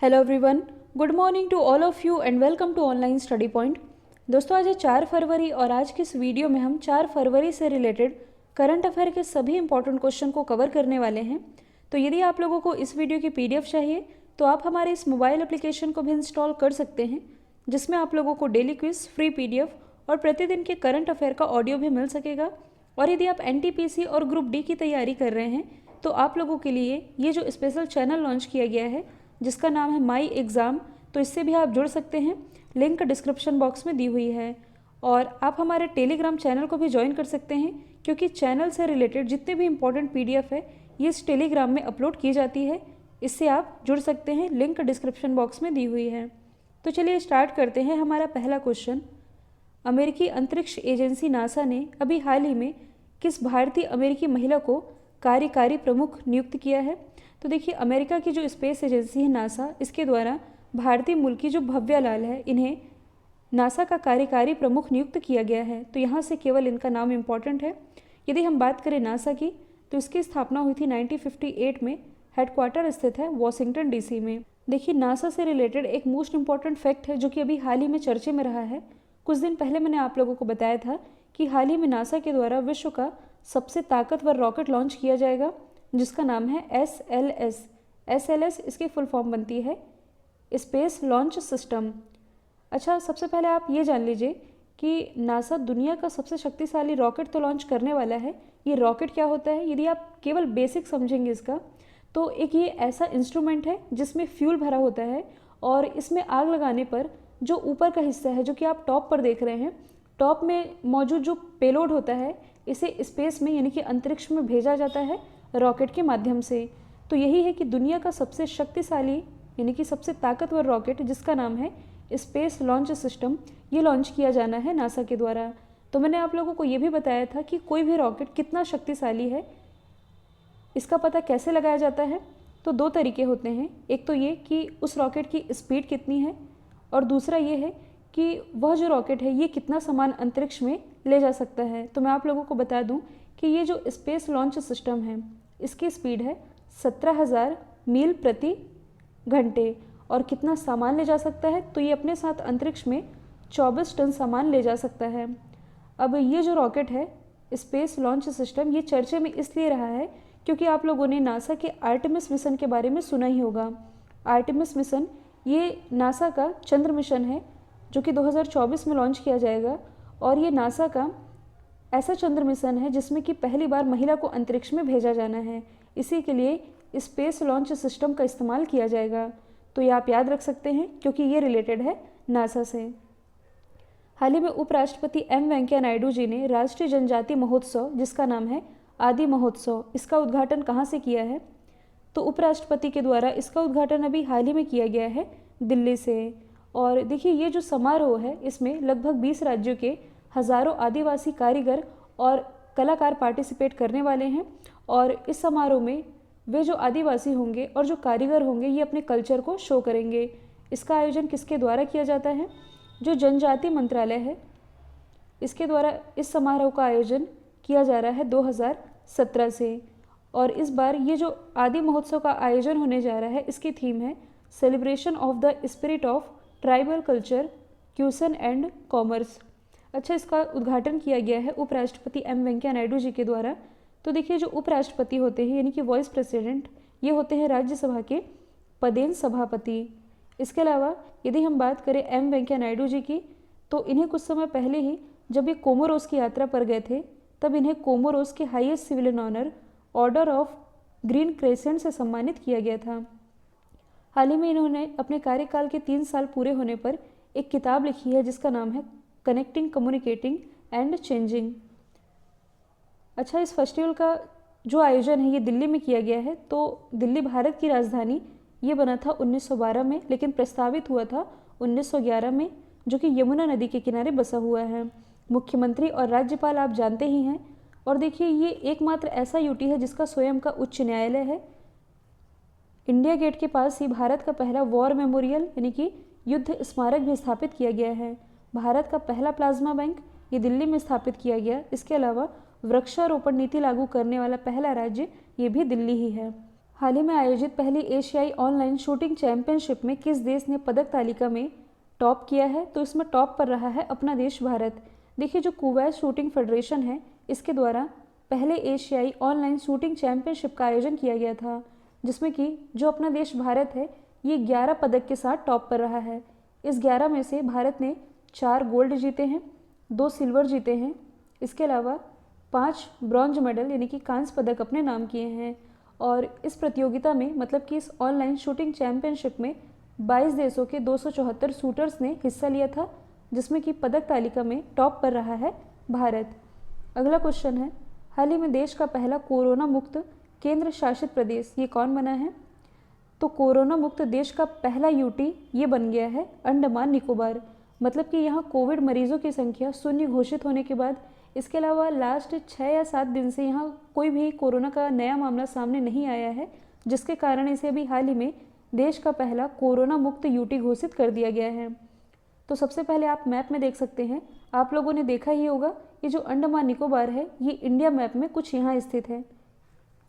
Hello everyone, good morning to all of you and welcome to online study point. दोस्तों, आज है 4 फरवरी और आज की इस वीडियो में हम 4 फरवरी से रिलेटेड करंट अफेयर के सभी इंपॉर्टेंट क्वेश्चन को कवर करने वाले हैं। तो यदि आप लोगों को इस वीडियो की पीडीएफ चाहिए तो आप हमारे इस मोबाइल एप्लीकेशन को भी इंस्टॉल कर सकते हैं, जिसमें आप लोगों को डेली क्विज, फ्री पीडीएफ और प्रतिदिन के करंट अफेयर का ऑडियो भी मिल सकेगा। और यदि आप एनटीपीसी और ग्रुप डी की तैयारी कर रहे हैं तो आप लोगों के लिए ये जो स्पेशल चैनल लॉन्च किया गया है जिसका नाम है माई एग्ज़ाम, तो इससे भी आप जुड़ सकते हैं। लिंक डिस्क्रिप्शन बॉक्स में दी हुई है। और आप हमारे टेलीग्राम चैनल को भी ज्वाइन कर सकते हैं, क्योंकि चैनल से रिलेटेड जितने भी इंपॉर्टेंट पीडीएफ है ये इस टेलीग्राम में अपलोड की जाती है। इससे आप जुड़ सकते हैं, लिंक डिस्क्रिप्शन बॉक्स में दी हुई है। तो चलिए स्टार्ट करते हैं। हमारा पहला क्वेश्चन, अमेरिकी अंतरिक्ष एजेंसी नासा ने अभी हाल ही में किस भारतीय अमेरिकी महिला को कार्यकारी प्रमुख नियुक्त किया है? तो देखिए, अमेरिका की जो स्पेस एजेंसी है नासा, इसके द्वारा भारतीय मूल की जो भव्या लाल है, इन्हें नासा का कार्यकारी प्रमुख नियुक्त किया गया है। तो यहाँ से केवल इनका नाम इम्पॉर्टेंट है। यदि हम बात करें नासा की, तो इसकी स्थापना हुई थी 1958 में। हेडक्वार्टर स्थित है वॉशिंगटन डीसी में। देखिए, नासा से रिलेटेड एक मोस्ट इम्पॉर्टेंट फैक्ट है जो कि अभी हाल ही में चर्चे में रहा है। कुछ दिन पहले मैंने आप लोगों को बताया था कि हाल ही में नासा के द्वारा विश्व का सबसे ताकतवर रॉकेट लॉन्च किया जाएगा, जिसका नाम है SLS। SLS इसकी फुल फॉर्म बनती है स्पेस लॉन्च सिस्टम। अच्छा, सबसे पहले आप ये जान लीजिए कि नासा दुनिया का सबसे शक्तिशाली रॉकेट तो लॉन्च करने वाला है। ये रॉकेट क्या होता है, यदि आप केवल बेसिक समझेंगे इसका, तो एक ये ऐसा इंस्ट्रूमेंट है जिसमें फ्यूल भरा होता है और इसमें आग लगाने पर जो ऊपर का हिस्सा है, जो कि आप टॉप पर देख रहे हैं, टॉप में मौजूद जो पेलोड होता है, इसे स्पेस में यानी कि अंतरिक्ष में भेजा जाता है रॉकेट के माध्यम से। तो यही है कि दुनिया का सबसे शक्तिशाली यानी कि सबसे ताकतवर रॉकेट, जिसका नाम है स्पेस लॉन्च सिस्टम, ये लॉन्च किया जाना है नासा के द्वारा। तो मैंने आप लोगों को ये भी बताया था कि कोई भी रॉकेट कितना शक्तिशाली है, इसका पता कैसे लगाया जाता है। तो 2 तरीके होते हैं। एक तो ये कि उस रॉकेट की स्पीड कितनी है, और दूसरा ये है कि वह जो रॉकेट है ये कितना सामान अंतरिक्ष में ले जा सकता है। तो मैं आप लोगों को बता दूं कि ये जो स्पेस लॉन्च सिस्टम है, इसकी स्पीड है 17,000 मील प्रति घंटे। और कितना सामान ले जा सकता है, तो ये अपने साथ अंतरिक्ष में 24 टन सामान ले जा सकता है। अब ये जो रॉकेट है स्पेस लॉन्च सिस्टम, ये चर्चे में इसलिए रहा है क्योंकि आप लोगों ने नासा के आर्टेमिस मिशन के बारे में सुना ही होगा। आर्टेमिस मिशन ये नासा का चंद्र मिशन है जो कि 2024 में लॉन्च किया जाएगा। और ये नासा का ऐसा चंद्र मिशन है जिसमें कि पहली बार महिला को अंतरिक्ष में भेजा जाना है। इसी के लिए स्पेस लॉन्च सिस्टम का इस्तेमाल किया जाएगा। तो ये आप याद रख सकते हैं क्योंकि ये रिलेटेड है नासा से। हाल ही में उपराष्ट्रपति वेंकैया नायडू जी ने राष्ट्रीय जनजाति महोत्सव, जिसका नाम है आदि महोत्सव, इसका उद्घाटन कहाँ से किया है? तो उपराष्ट्रपति के द्वारा इसका उद्घाटन अभी हाल ही में किया गया है दिल्ली से। और देखिए, ये जो समारोह है इसमें लगभग 20 राज्यों के हज़ारों आदिवासी कारीगर और कलाकार पार्टिसिपेट करने वाले हैं। और इस समारोह में वे जो आदिवासी होंगे और जो कारीगर होंगे, ये अपने कल्चर को शो करेंगे। इसका आयोजन किसके द्वारा किया जाता है? जो जनजाति मंत्रालय है, इसके द्वारा इस समारोह का आयोजन किया जा रहा है 2017 से। और इस बार ये जो आदि महोत्सव का आयोजन होने जा रहा है, इसकी थीम है celebration of the spirit of tribal culture, caution and commerce. अच्छा, इसका उद्घाटन किया गया है उपराष्ट्रपति वेंकैया नायडू जी के द्वारा। तो देखिए, जो उपराष्ट्रपति होते हैं यानी कि वाइस प्रेसिडेंट, ये होते हैं राज्यसभा के पदेन सभापति। इसके अलावा यदि हम बात करें वेंकैया नायडू जी की, तो इन्हें कुछ समय पहले ही जब ये कोमोरोस की यात्रा पर गए थे, तब इन्हें कोमोरोस के highest civilian honour order of green crescent से सम्मानित किया गया था। हाल ही में इन्होंने अपने कार्यकाल के 3 साल पूरे होने पर एक किताब लिखी है जिसका नाम है कनेक्टिंग, कम्युनिकेटिंग एंड चेंजिंग। अच्छा, इस फेस्टिवल का जो आयोजन है ये दिल्ली में किया गया है। तो दिल्ली भारत की राजधानी ये बना था 1912 में, लेकिन प्रस्तावित हुआ था 1911 में, जो कि यमुना नदी के किनारे बसा हुआ है। मुख्यमंत्री और राज्यपाल आप जानते ही हैं। और देखिए, ये एकमात्र ऐसा यूटी है जिसका स्वयं का उच्च न्यायालय है। इंडिया गेट के पास ही भारत का पहला वॉर मेमोरियल यानी कि युद्ध स्मारक भी स्थापित किया गया है। भारत का पहला प्लाज्मा बैंक ये दिल्ली में स्थापित किया गया। इसके अलावा वृक्षारोपण नीति लागू करने वाला पहला राज्य ये भी दिल्ली ही है। हाल ही में आयोजित पहली एशियाई ऑनलाइन शूटिंग चैंपियनशिप में किस देश ने पदक तालिका में टॉप किया है? तो इसमें टॉप पर रहा है अपना देश भारत। देखिए, जो कुवैत शूटिंग फेडरेशन है, इसके द्वारा पहले एशियाई ऑनलाइन शूटिंग चैंपियनशिप का आयोजन किया गया था, जिसमें कि जो अपना देश भारत है, ये 11 पदक के साथ टॉप पर रहा है। इस 11 में से भारत ने 4 गोल्ड जीते हैं, 2 सिल्वर जीते हैं, इसके अलावा 5 ब्रॉन्ज मेडल यानी कि कांस्य पदक अपने नाम किए हैं। और इस प्रतियोगिता में, मतलब कि इस ऑनलाइन शूटिंग चैंपियनशिप में 22 देशों के 274 शूटर्स ने हिस्सा लिया था, जिसमें कि पदक तालिका में टॉप पर रहा है भारत। अगला क्वेश्चन है, हाल ही में देश का पहला कोरोना मुक्त केंद्र शासित प्रदेश ये कौन बना है? तो कोरोना मुक्त देश का पहला यूटी ये बन गया है अंडमान निकोबार। मतलब कि यहाँ कोविड मरीजों की संख्या शून्य घोषित होने के बाद, इसके अलावा लास्ट 6 या 7 दिन से यहाँ कोई भी कोरोना का नया मामला सामने नहीं आया है, जिसके कारण इसे अभी हाल ही में देश का पहला कोरोना मुक्त यूटी घोषित कर दिया गया है। तो सबसे पहले आप मैप में देख सकते हैं, आप लोगों ने देखा ही होगा, ये जो अंडमान निकोबार है, ये इंडिया मैप में कुछ यहाँ स्थित है।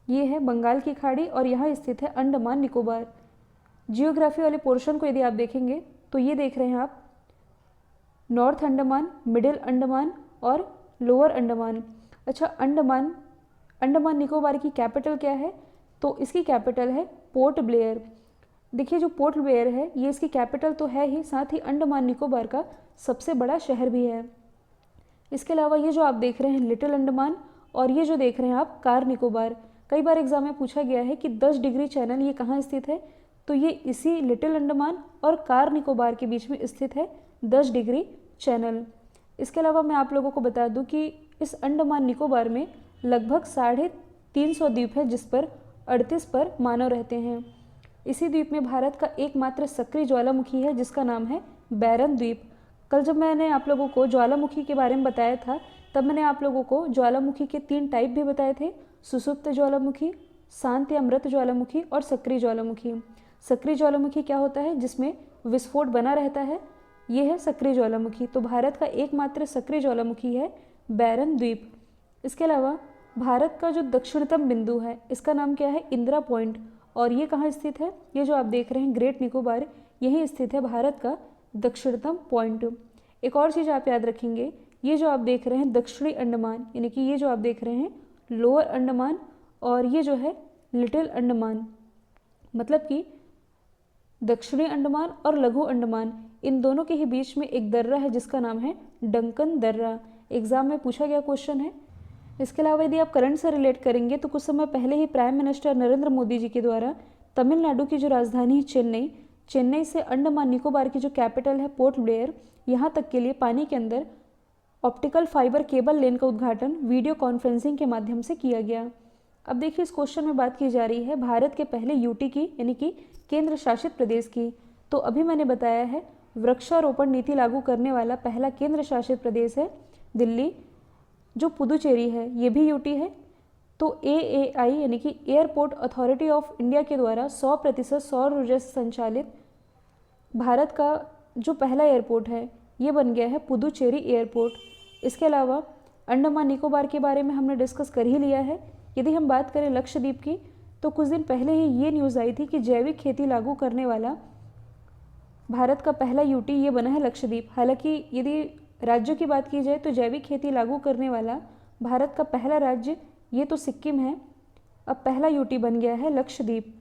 ये है बंगाल की खाड़ी और यहाँ स्थित है अंडमान निकोबार। जियोग्राफी वाले पोर्शन को यदि आप देखेंगे तो ये देख रहे हैं आप, नॉर्थ अंडमान, मिडिल अंडमान और लोअर अंडमान। अच्छा, अंडमान निकोबार की कैपिटल क्या है? तो इसकी कैपिटल है पोर्ट ब्लेयर। देखिए, जो पोर्ट ब्लेयर है, ये इसकी कैपिटल तो है ही, साथ ही अंडमान निकोबार का सबसे बड़ा शहर भी है। इसके अलावा ये जो आप देख रहे हैं लिटिल अंडमान, और ये जो देख रहे हैं आप कार निकोबार। कई बार एग्जाम में पूछा गया है कि 10 डिग्री चैनल ये कहाँ स्थित है? तो ये इसी लिटिल अंडमान और कार निकोबार के बीच में स्थित है 10 डिग्री चैनल। इसके अलावा मैं आप लोगों को बता दूं कि इस अंडमान निकोबार में लगभग 350 द्वीप है, जिस पर 38 पर मानव रहते हैं। इसी द्वीप में भारत का एकमात्र सक्रिय ज्वालामुखी है, जिसका नाम है बैरन द्वीप। कल जब मैंने आप लोगों को ज्वालामुखी के बारे में बताया था, तब मैंने आप लोगों को ज्वालामुखी के 3 टाइप भी बताए थे, सुसुप्त ज्वालामुखी, शांत या मृत ज्वालामुखी और सक्रिय ज्वालामुखी। सक्रिय ज्वालामुखी क्या होता है? जिसमें विस्फोट बना रहता है, ये है सक्रिय ज्वालामुखी। तो भारत का एकमात्र सक्रिय ज्वालामुखी है बैरन द्वीप। इसके अलावा भारत का जो दक्षिणतम बिंदु है, इसका नाम क्या है? इंदिरा पॉइंट। और ये कहाँ स्थित है? ये जो आप देख रहे हैं ग्रेट निकोबार, यही स्थित है भारत का दक्षिणतम पॉइंट। एक और चीज़ आप याद रखेंगे, ये जो आप देख रहे हैं दक्षिणी अंडमान, यानी कि ये जो आप देख रहे हैं लोअर अंडमान, और ये जो है लिटिल अंडमान। मतलब कि दक्षिणी अंडमान और लघु अंडमान, इन दोनों के ही बीच में एक दर्रा है, जिसका नाम है डंकन दर्रा। एग्जाम में पूछा गया क्वेश्चन है। इसके अलावा यदि आप करंट से रिलेट करेंगे तो कुछ समय पहले ही प्राइम मिनिस्टर नरेंद्र मोदी जी के द्वारा तमिलनाडु की जो राजधानी है चेन्नई से अंडमान निकोबार की जो कैपिटल है पोर्ट ब्लेयर, यहाँ तक के लिए पानी के अंदर ऑप्टिकल फाइबर केबल लेन का उद्घाटन वीडियो कॉन्फ्रेंसिंग के माध्यम से किया गया। अब देखिए, इस क्वेश्चन में बात की जा रही है भारत के पहले यूटी की, यानी कि केंद्र शासित प्रदेश की। तो अभी मैंने बताया है वृक्षारोपण नीति लागू करने वाला पहला केंद्र शासित प्रदेश है दिल्ली। जो पुदुचेरी है, ये भी यूटी है। तो AAI यानी कि एयरपोर्ट अथॉरिटी ऑफ इंडिया के द्वारा 100% सौर ऊर्जा से संचालित भारत का जो पहला एयरपोर्ट है, ये बन गया है पुदुचेरी एयरपोर्ट। इसके अलावा अंडमान निकोबार के बारे में हमने डिस्कस कर ही लिया है। यदि हम बात करें लक्षद्वीप की, तो कुछ दिन पहले ही ये न्यूज़ आई थी कि जैविक खेती लागू करने वाला भारत का पहला यूटी ये बना है लक्षद्वीप। हालांकि यदि राज्यों की बात की जाए तो जैविक खेती लागू करने वाला भारत का पहला राज्य ये तो सिक्किम है। अब पहला यूटी बन गया है लक्षद्वीप।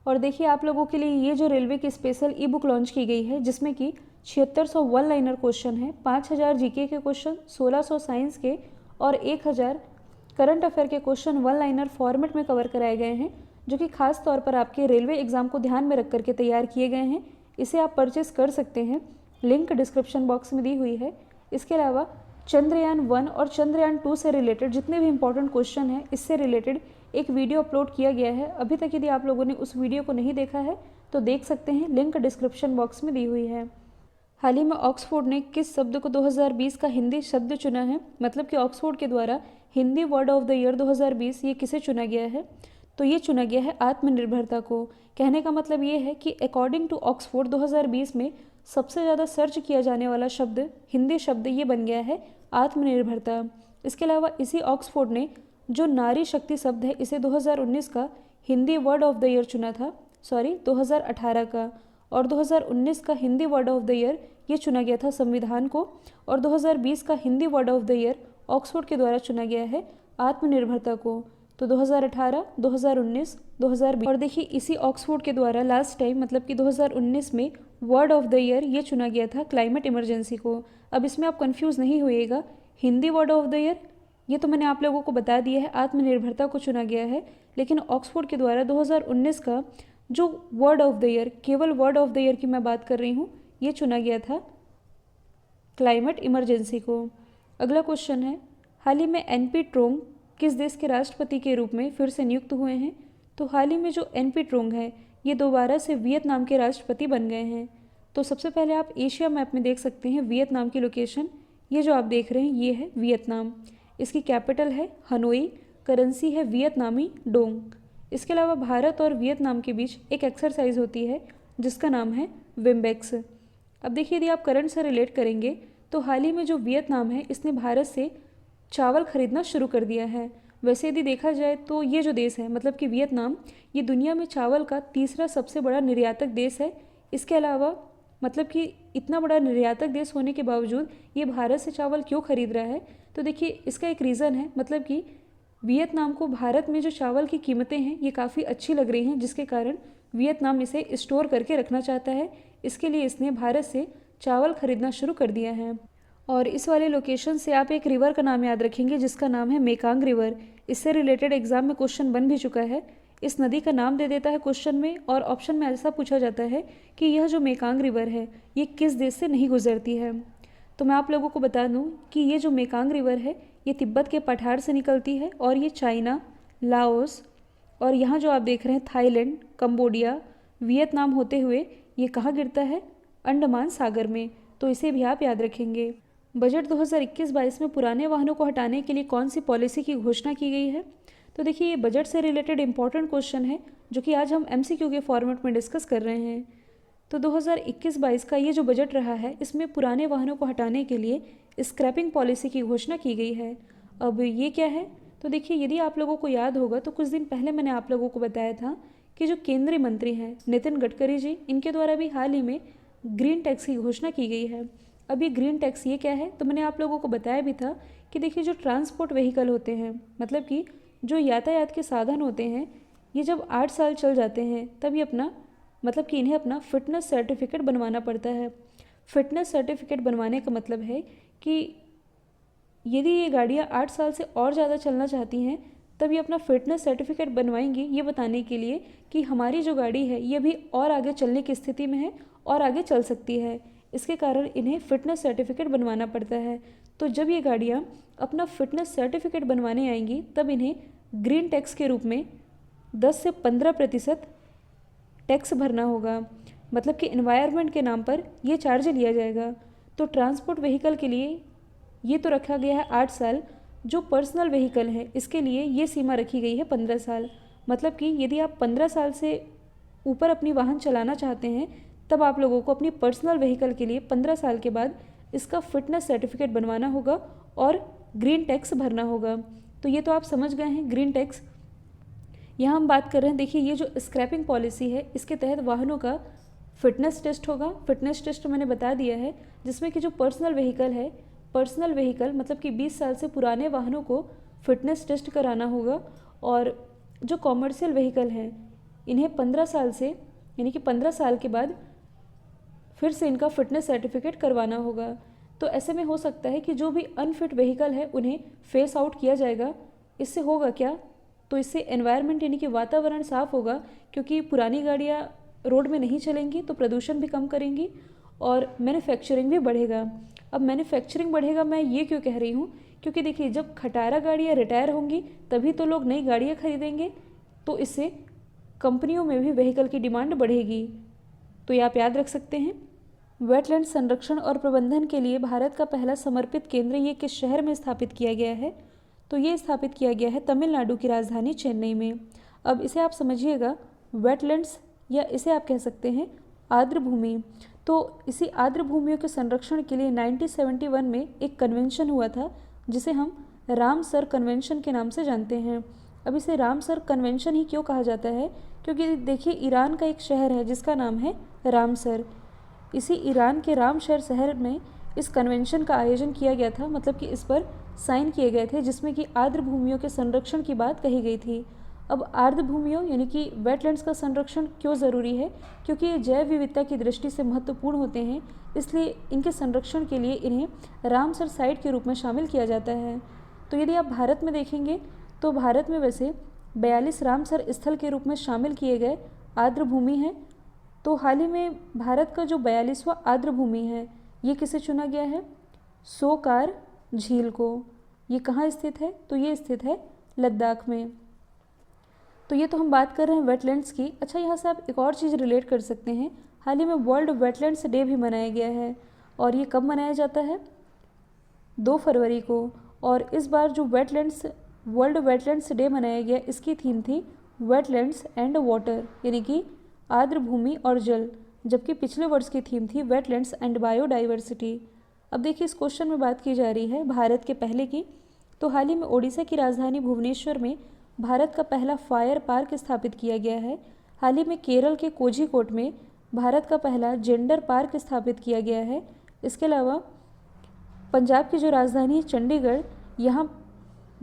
और देखिए, आप लोगों के लिए ये जो रेलवे की स्पेशल ई बुक लॉन्च की गई है, जिसमें कि 7600 वन लाइनर क्वेश्चन है, 5000 जीके के क्वेश्चन, 1600 साइंस के और 1000 करंट अफेयर के क्वेश्चन वन लाइनर फॉर्मेट में कवर कराए गए हैं, जो कि खास तौर पर आपके रेलवे एग्जाम को ध्यान में रख करके तैयार किए गए हैं। इसे आप परचेस कर सकते हैं, लिंक डिस्क्रिप्शन बॉक्स में दी हुई है। इसके अलावा चंद्रयान 1 और चंद्रयान 2 से रिलेटेड जितने भी इंपॉर्टेंट क्वेश्चन हैं, इससे रिलेटेड एक वीडियो अपलोड किया गया है। अभी तक यदि आप लोगों ने उस वीडियो को नहीं देखा है तो देख सकते हैं, लिंक डिस्क्रिप्शन बॉक्स में दी हुई है। हाल ही में ऑक्सफोर्ड ने किस शब्द को 2020 का हिंदी शब्द चुना है? मतलब कि ऑक्सफोर्ड के द्वारा Hindi word of the year 2020 ये किसे चुना गया है? तो ये चुना गया है आत्मनिर्भरता को। कहने का मतलब ये है कि अकॉर्डिंग टू ऑक्सफोर्ड 2020 में सबसे ज़्यादा सर्च किया जाने वाला शब्द, हिंदी शब्द ये बन गया है आत्मनिर्भरता। इसके अलावा इसी ऑक्सफोर्ड ने जो नारी शक्ति शब्द है, इसे 2019 का Hindi word of the year चुना था, 2018 का, और 2019 का Hindi word of the year ये चुना गया था संविधान को, और 2020 का Hindi word of the year Oxford के द्वारा चुना गया है आत्मनिर्भरता को। तो 2018, 2019, 2020, और देखिए इसी ऑक्सफोर्ड के द्वारा लास्ट टाइम मतलब कि 2019 में वर्ड ऑफ द ईयर ये चुना गया था क्लाइमेट इमरजेंसी को। अब इसमें आप कंफ्यूज नहीं होइएगा, Hindi word of the year ये तो मैंने आप लोगों को बता दिया है, आत्मनिर्भरता को चुना गया है, लेकिन ऑक्सफोर्ड के द्वारा 2019 का जो वर्ड ऑफ द ईयर, केवल वर्ड ऑफ द ईयर की मैं बात कर रही हूँ, ये चुना गया था क्लाइमेट इमरजेंसी को। अगला क्वेश्चन है, हाल ही में एनपी ट्रोंग किस देश के राष्ट्रपति के रूप में फिर से नियुक्त हुए हैं? तो हाल ही में जो एनपी ट्रोंग है ये दोबारा से वियतनाम के राष्ट्रपति बन गए हैं। तो सबसे पहले आप एशिया मैप में देख सकते हैं वियतनाम की लोकेशन, ये जो आप देख रहे हैं ये है वियतनाम। इसकी कैपिटल है हनोई, करेंसी है वियतनामी डोंग। इसके अलावा भारत और वियतनाम के बीच एक एक्सरसाइज होती है जिसका नाम है विम्बेक्स। अब देखिए यदि आप करंट से रिलेट करेंगे तो हाल ही में जो वियतनाम है इसने भारत से चावल खरीदना शुरू कर दिया है। वैसे यदि देखा जाए तो ये जो देश है मतलब कि वियतनाम, ये दुनिया में चावल का तीसरा सबसे बड़ा निर्यातक देश है। इसके अलावा मतलब कि इतना बड़ा निर्यातक देश होने के बावजूद ये भारत से चावल क्यों खरीद रहा है? तो देखिए इसका एक रीज़न है, मतलब कि वियतनाम को भारत में जो चावल की कीमतें हैं ये काफ़ी अच्छी लग रही हैं, जिसके कारण वियतनाम इसे स्टोर करके रखना चाहता है। इसके लिए इसने भारत से चावल खरीदना शुरू कर दिया है। और इस वाले लोकेशन से आप एक रिवर का नाम याद रखेंगे जिसका नाम है मेकांग रिवर। इससे रिलेटेड एग्जाम में क्वेश्चन बन भी चुका है। इस नदी का नाम दे देता है क्वेश्चन में, और ऑप्शन में ऐसा पूछा जाता है कि यह जो मेकांग रिवर है ये किस देश से नहीं गुजरती है। तो मैं आप लोगों को बता दूं कि ये जो मेकांग रिवर है ये तिब्बत के पठार से निकलती है, और ये चाइना, लाओस और यहाँ जो आप देख रहे हैं थाईलैंड, कंबोडिया, वियतनाम होते हुए ये कहाँ गिरता है? अंडमान सागर में। तो इसे भी आप याद रखेंगे। बजट 2021-22 में पुराने वाहनों को हटाने के लिए कौन सी पॉलिसी की घोषणा की गई है? तो देखिए ये बजट से रिलेटेड इंपॉर्टेंट क्वेश्चन है जो कि आज हम MCQ के फॉर्मेट में डिस्कस कर रहे हैं। तो 2021-22 का ये जो बजट रहा है इसमें पुराने वाहनों को हटाने के लिए स्क्रैपिंग पॉलिसी की घोषणा की गई है। अब ये क्या है? तो देखिए यदि आप लोगों को याद होगा तो कुछ दिन पहले मैंने आप लोगों को बताया था कि जो केंद्रीय मंत्री हैं नितिन गडकरी जी, इनके द्वारा भी हाल ही में ग्रीन टैक्स की घोषणा की गई है। अब ये ग्रीन टैक्स ये क्या है? तो मैंने आप लोगों को बताया भी था कि देखिए जो ट्रांसपोर्ट व्हीकल होते हैं, मतलब कि जो यातायात के साधन होते हैं, ये जब 8 साल चल जाते हैं तब ये अपना मतलब कि इन्हें अपना फिटनेस सर्टिफिकेट बनवाना पड़ता है। फिटनेस सर्टिफिकेट बनवाने का मतलब है कि यदि ये गाड़ियाँ 8 साल से और ज़्यादा चलना चाहती हैं तब ये अपना फिटनेस सर्टिफिकेट बनवाएंगी, ये बताने के लिए कि हमारी जो गाड़ी है ये भी और आगे चलने की स्थिति में है और आगे चल सकती है। इसके कारण इन्हें फिटनेस सर्टिफिकेट बनवाना पड़ता है। तो जब ये गाड़ियाँ अपना फिटनेस सर्टिफिकेट बनवाने आएंगी तब इन्हें ग्रीन टैक्स के रूप में 10 से 15% टैक्स भरना होगा, मतलब कि एनवायरनमेंट के नाम पर ये चार्ज लिया जाएगा। तो ट्रांसपोर्ट व्हीकल के लिए ये तो रखा गया है 8 साल, जो पर्सनल व्हीकल है इसके लिए ये सीमा रखी गई है 15 साल। मतलब कि यदि आप 15 साल से ऊपर अपनी वाहन चलाना चाहते हैं तब आप लोगों को अपनी पर्सनल व्हीकल के लिए 15 साल के बाद इसका फिटनेस सर्टिफिकेट बनवाना होगा और ग्रीन टैक्स भरना होगा। तो ये तो आप समझ गए हैं ग्रीन टैक्स। यहाँ हम बात कर रहे हैं, देखिए ये जो स्क्रैपिंग पॉलिसी है इसके तहत वाहनों का फिटनेस टेस्ट होगा। फिटनेस टेस्ट मैंने बता दिया है, जिसमें कि जो पर्सनल व्हीकल है, पर्सनल व्हीकल मतलब कि 20 साल से पुराने वाहनों को फिटनेस टेस्ट कराना होगा, और जो कॉमर्शियल व्हीकल हैं इन्हें 15 साल से यानी कि 15 साल के बाद फिर से इनका फिटनेस सर्टिफिकेट करवाना होगा। तो ऐसे में हो सकता है कि जो भी अनफिट व्हीकल है उन्हें फेस आउट किया जाएगा। इससे होगा क्या? तो इससे एनवायरनमेंट यानी कि वातावरण साफ होगा, क्योंकि पुरानी गाड़ियाँ रोड में नहीं चलेंगी तो प्रदूषण भी कम करेंगी और मैन्युफैक्चरिंग भी बढ़ेगा। अब मैन्युफैक्चरिंग बढ़ेगा मैं ये क्यों कह रही हूँ? क्योंकि देखिए जब खटारा गाड़ियाँ रिटायर होंगी तभी तो लोग नई गाड़ियाँ खरीदेंगे, तो इससे कंपनियों में भी व्हीकल की डिमांड बढ़ेगी। तो ये आप याद रख सकते हैं। वेटलैंड संरक्षण और प्रबंधन के लिए भारत का पहला समर्पित केंद्र ये किस शहर में स्थापित किया गया है? तो ये स्थापित किया गया है तमिलनाडु की राजधानी चेन्नई में। अब इसे आप समझिएगा वेटलैंड्स, या इसे आप कह सकते हैं आर्द्र भूमि। तो इसी आर्द्र भूमियों के संरक्षण के लिए 1971 में एक कन्वेंशन हुआ था जिसे हम रामसर कन्वेंशन के नाम से जानते हैं। अब इसे रामसर कन्वेंशन ही क्यों कहा जाता है? क्योंकि देखिए ईरान का एक शहर है जिसका नाम है रामसर। इसी ईरान के रामसर शहर में इस कन्वेंशन का आयोजन किया गया था, मतलब कि इस पर साइन किए गए थे, जिसमें कि आर्द्र भूमियों के संरक्षण की बात कही गई थी। अब आर्द्र भूमियों यानी कि वेटलैंड्स का संरक्षण क्यों ज़रूरी है? क्योंकि ये जैव विविधता की दृष्टि से महत्वपूर्ण होते हैं, इसलिए इनके संरक्षण के लिए इन्हें रामसर साइट के रूप में शामिल किया जाता है। तो यदि आप भारत में देखेंगे तो भारत में वैसे 42 रामसर स्थल के रूप में शामिल किए गए आर्द्र भूमि हैं। तो हाल ही में भारत का जो 42वां आर्द्र भूमि है ये किसे चुना गया है? सोकार झील को। ये कहाँ स्थित है? तो ये स्थित है लद्दाख में। तो ये तो हम बात कर रहे हैं वेटलैंड्स की। अच्छा, यहाँ से आप एक और चीज़ रिलेट कर सकते हैं। हाल ही में वर्ल्ड वेटलैंड्स डे भी मनाया गया है, और ये कब मनाया जाता है? 2 फरवरी को। और इस बार जो वर्ल्ड वेटलैंड्स डे मनाया गया, इसकी थीम थी वेटलैंड्स एंड वाटर, यानी कि आर्द्र भूमि और जल, जबकि पिछले वर्ष की थीम थी वेटलैंड्स एंड बायोडाइवर्सिटी। अब देखिए इस क्वेश्चन में बात की जा रही है भारत के पहले की। तो हाल ही में ओडिशा की राजधानी भुवनेश्वर में भारत का पहला फायर पार्क स्थापित किया गया है। हाल ही में केरल के कोझीकोड में भारत का पहला जेंडर पार्क स्थापित किया गया है। इसके अलावा पंजाब की जो राजधानी है चंडीगढ़, यहाँ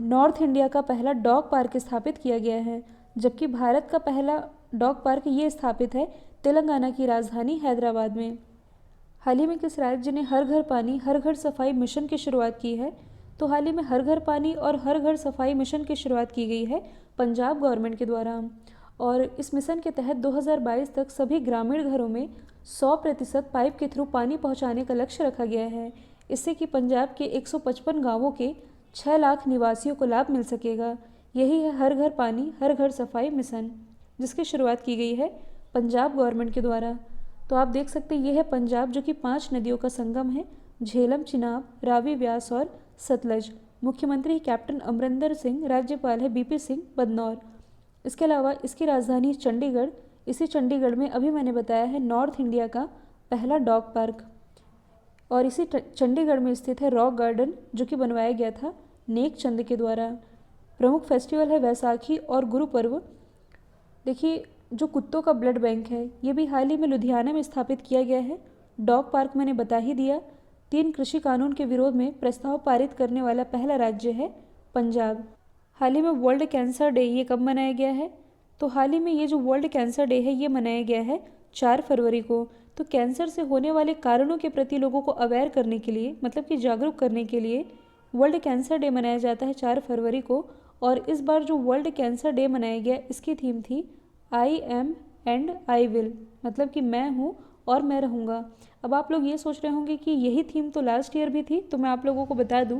नॉर्थ इंडिया का पहला डॉग पार्क स्थापित किया गया है, जबकि भारत का पहला डॉग पार्क ये स्थापित है तेलंगाना की राजधानी हैदराबाद में। हाल ही में किस राज्य ने हर घर पानी हर घर सफाई मिशन की शुरुआत की है? तो हाल ही में हर घर पानी और हर घर सफाई मिशन की शुरुआत की गई है पंजाब गवर्नमेंट के द्वारा। और इस मिशन के तहत 2022 तक सभी ग्रामीण घरों में 100% पाइप के थ्रू पानी पहुंचाने का लक्ष्य रखा गया है। इससे कि पंजाब के 155 गांवों के 6 लाख निवासियों को लाभ मिल सकेगा। यही है हर घर पानी हर घर सफाई मिशन, जिसकी शुरुआत की गई है पंजाब गवर्नमेंट के द्वारा। तो आप देख सकते हैं ये है पंजाब, जो कि 5 नदियों का संगम है, झेलम, चिनाब, रावी, व्यास और सतलज। मुख्यमंत्री कैप्टन अमरिंदर सिंह, राज्यपाल है बीपी सिंह बदनौर। इसके अलावा इसकी राजधानी चंडीगढ़। इसी चंडीगढ़ में अभी मैंने बताया है नॉर्थ इंडिया का पहला डॉग पार्क, और इसी चंडीगढ़ में स्थित है रॉक गार्डन, जो कि बनवाया गया था नेक चंद के द्वारा। प्रमुख फेस्टिवल है वैसाखी और गुरु पर्व। देखिए जो कुत्तों का ब्लड बैंक है ये भी हाल ही में लुधियाना में स्थापित किया गया है। डॉग पार्क मैंने बता ही दिया। 3 कृषि कानून के विरोध में प्रस्ताव पारित करने वाला पहला राज्य है पंजाब। हाल ही में वर्ल्ड कैंसर डे ये कब मनाया गया है? तो हाल ही में ये जो वर्ल्ड कैंसर डे है ये मनाया गया है 4 फरवरी को। तो कैंसर से होने वाले कारणों के प्रति लोगों को अवेयर करने के लिए, मतलब कि जागरूक करने के लिए वर्ल्ड कैंसर डे मनाया जाता है 4 फरवरी को। और इस बार जो वर्ल्ड कैंसर डे मनाया गया इसकी थीम थी I am and I will, मतलब कि मैं हूँ और मैं रहूँगा। अब आप लोग ये सोच रहे होंगे कि यही थीम तो लास्ट ईयर भी थी। तो मैं आप लोगों को बता दूं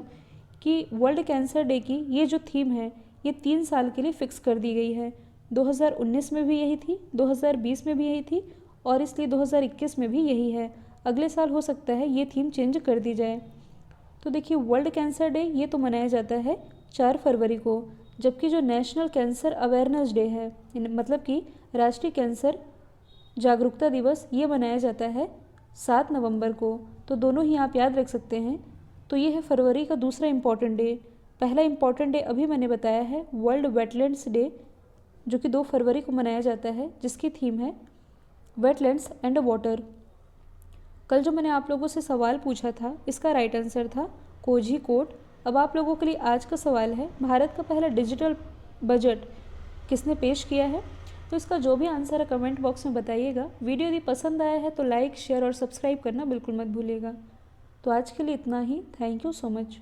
कि वर्ल्ड कैंसर डे की ये जो थीम है ये 3 साल के लिए फिक्स कर दी गई है। 2019 में भी यही थी, 2020 में भी यही थी, और इसलिए 2021 में भी यही है। अगले साल हो सकता है ये थीम चेंज कर दी जाए। तो देखिए वर्ल्ड कैंसर डे ये तो मनाया जाता है 4 फरवरी को, जबकि जो नेशनल कैंसर अवेयरनेस डे है, मतलब कि राष्ट्रीय कैंसर जागरूकता दिवस, ये मनाया जाता है 7 नवंबर को। तो दोनों ही आप याद रख सकते हैं। तो ये है फरवरी का दूसरा इम्पॉर्टेंट डे। पहला इम्पॉर्टेंट डे अभी मैंने बताया है वर्ल्ड वेटलैंड्स डे, जो कि 2 फरवरी को मनाया जाता है, जिसकी थीम है वेटलैंड्स एंड वाटर। कल जो मैंने आप लोगों से सवाल पूछा था इसका राइट आंसर था कोझीकोड। अब आप लोगों के लिए आज का सवाल है, भारत का पहला डिजिटल बजट किसने पेश किया है? तो इसका जो भी आंसर है कमेंट बॉक्स में बताइएगा। वीडियो यदि पसंद आया है तो लाइक, शेयर और सब्सक्राइब करना बिल्कुल मत भूलिएगा। तो आज के लिए इतना ही। Thank you so much.